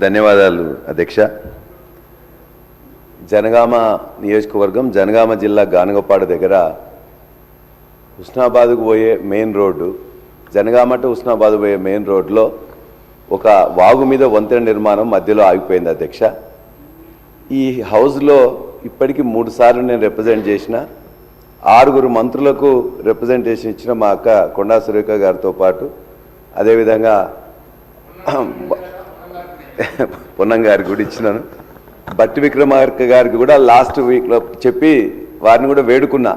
ధన్యవాదాలు అధ్యక్ష. జనగామ నియోజకవర్గం జనగామ జిల్లా గానగపాడు దగ్గర హుస్నాబాద్కు పోయే main road, Jangaon to Husnabad పోయే మెయిన్ రోడ్లో ఒక వాగు మీద వంతెన నిర్మాణం మధ్యలో ఆగిపోయింది అధ్యక్ష. ఈ హౌస్లో ఇప్పటికీ 3 సార్లు నేను రిప్రజెంట్ చేసిన, 6 మంత్రులకు రిప్రజెంటేషన్ ఇచ్చిన మా అక్క కొండా సురేఖ గారితో పాటు, అదేవిధంగా పొన్నం గారికి కూడా ఇచ్చినాను, బట్టి విక్రమార్క గారికి కూడా లాస్ట్ వీక్లో చెప్పి వారిని కూడా వేడుకున్నా.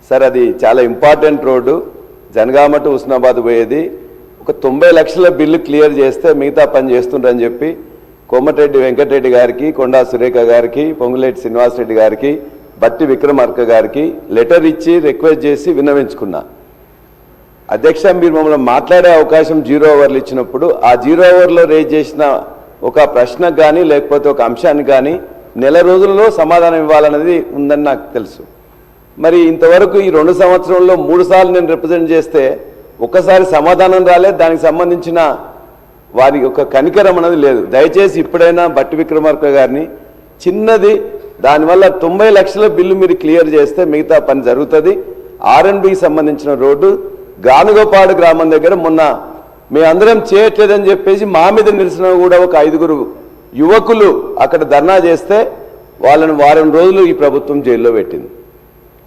సార్ అది చాలా important road, Jangaon to Husnabad పోయేది, ఒక 90 లక్షల బిల్లు క్లియర్ చేస్తే మిగతా పని చేస్తుండ్రని చెప్పి కోమటిరెడ్డి వెంకటరెడ్డి గారికి, కొండా సురేఖ గారికి, పొంగులేటి శ్రీనివాసరెడ్డి గారికి, బట్టి విక్రమార్క గారికి లెటర్ ఇచ్చి రిక్వెస్ట్ చేసి విన్నవించుకున్నా. అధ్యక్ష, మీరు మమ్మల్ని మాట్లాడే అవకాశం 0 అవర్లు ఇచ్చినప్పుడు ఆ 0 అవర్లో రేజ్ చేసిన ఒక ప్రశ్నకు కానీ లేకపోతే ఒక అంశానికి కానీ నెల రోజుల్లో సమాధానం ఇవ్వాలన్నది ఉందని నాకు తెలుసు. మరి ఇంతవరకు ఈ 2 సంవత్సరంలో 3 సార్లు నేను రిప్రజెంట్ చేస్తే ఒక్కసారి సమాధానం రాలేదు, దానికి సంబంధించిన వారి యొక్క కనికరం అనేది లేదు. దయచేసి ఇప్పుడైనా బట్టి విక్రమార్క గారిని చిన్నది, దానివల్ల 90 లక్షల బిల్లు మీరు క్లియర్ చేస్తే మిగతా పని జరుగుతుంది. R&Bకి సంబంధించిన రోడ్డు గానుగపాడు గ్రామం దగ్గర మొన్న మేమందరం చేయట్లేదని చెప్పేసి మా మీద నిరసన కూడా ఒక 5 యువకులు అక్కడ ధర్నా చేస్తే వాళ్ళని వారం రోజులు ఈ ప్రభుత్వం జైల్లో పెట్టింది.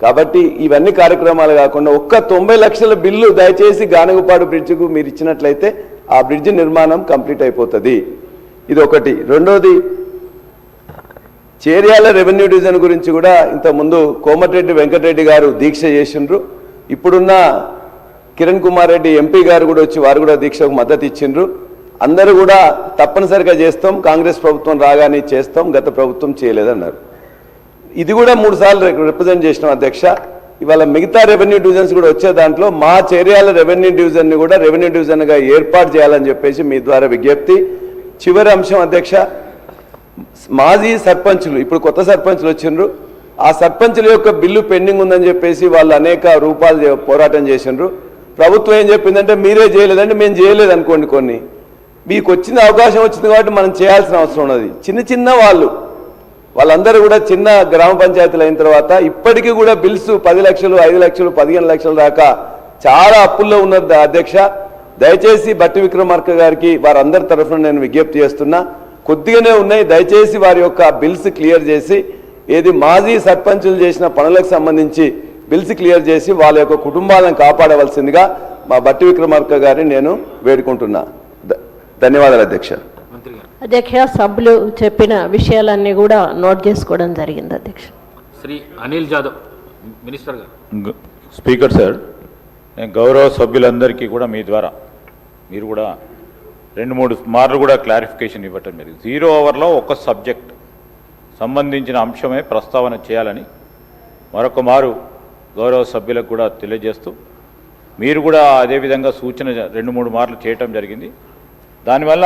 కాబట్టి ఇవన్నీ కార్యక్రమాలు కాకుండా ఒక్క 90 లక్షల బిల్లు దయచేసి గానుగపాడు బ్రిడ్జ్కు మీరు ఇచ్చినట్లయితే ఆ బ్రిడ్జ్ నిర్మాణం కంప్లీట్ అయిపోతుంది. ఇది ఒకటి. రెండోది, చేర్యాల రెవెన్యూ డివిజన్ గురించి కూడా ఇంతకుముందు కోమటిరెడ్డి వెంకటరెడ్డి గారు దీక్ష చేసిండ్రు, ఇప్పుడున్న కిరణ్ కుమార్ రెడ్డి ఎంపీ గారు కూడా వచ్చి వారు కూడా దీక్షకు మద్దతు ఇచ్చిండ్రు. అందరూ కూడా తప్పనిసరిగా చేస్తాం, కాంగ్రెస్ ప్రభుత్వం రాగానే చేస్తాం, గత ప్రభుత్వం చేయలేదన్నారు. ఇది కూడా 3 సార్లు రిప్రజెంట్ చేసినాం అధ్యక్ష. ఇవాళ మిగతా రెవెన్యూ డివిజన్స్ కూడా వచ్చే దాంట్లో మా చేర్యాల రెవెన్యూ డివిజన్ని కూడా రెవెన్యూ డివిజన్గా ఏర్పాటు చేయాలని చెప్పేసి మీ ద్వారా విజ్ఞప్తి. చివరి అంశం అధ్యక్ష, మాజీ సర్పంచులు, ఇప్పుడు కొత్త సర్పంచులు వచ్చిండ్రు, ఆ సర్పంచుల యొక్క బిల్లు పెండింగ్ ఉందని చెప్పేసి వాళ్ళు అనేక రూపాయలు పోరాటం చేసిండ్రు. ప్రభుత్వం ఏం చెప్పిందంటే మీరే చేయలేదంటే మేము చేయలేదు అనుకోండి, కొన్ని మీకు వచ్చిన అవకాశం వచ్చింది కాబట్టి మనం చేయాల్సిన అవసరం ఉన్నది. చిన్న వాళ్ళందరూ కూడా చిన్న గ్రామ పంచాయతీలు అయిన తర్వాత ఇప్పటికీ కూడా బిల్స్ 10 లక్షలు, 5 లక్షలు, 15 లక్షల దాకా చాలా అప్పుల్లో ఉన్నది అధ్యక్ష. దయచేసి బట్టి విక్రమార్క గారికి వారందరి తరఫున నేను విజ్ఞప్తి చేస్తున్నా, కొద్దిగానే ఉన్నాయి, దయచేసి వారి యొక్క బిల్స్ క్లియర్ చేసి ఏది మాజీ సర్పంచులు చేసిన పనులకు సంబంధించి బిల్స్ క్లియర్ చేసి వాళ్ళ యొక్క కుటుంబాలను కాపాడవలసిందిగా మా బట్టి విక్రమార్క గారిని నేను వేడుకుంటున్నా. ధన్యవాదాలు అధ్యక్ష. అధ్యక్ష, సభ్యులు చెప్పిన విషయాలన్నీ కూడా నోట్ చేసుకోవడం జరిగింది అధ్యక్ష. శ్రీ అనిల్ జాదవ్ మినిస్టర్ గారు. స్పీకర్ సార్, నేను గౌరవ సభ్యులందరికీ కూడా మీ ద్వారా మీరు కూడా 2-3 మార్లు కూడా క్లారిఫికేషన్ ఇవ్వటం జరిగింది. 0 అవర్లో ఒక సబ్జెక్ట్ సంబంధించిన అంశమే ప్రస్తావన చేయాలని మరొక మారు గౌరవ సభ్యులకు కూడా తెలియజేస్తూ, మీరు కూడా అదేవిధంగా సూచన 2-3 మార్లు చేయటం జరిగింది. దానివల్ల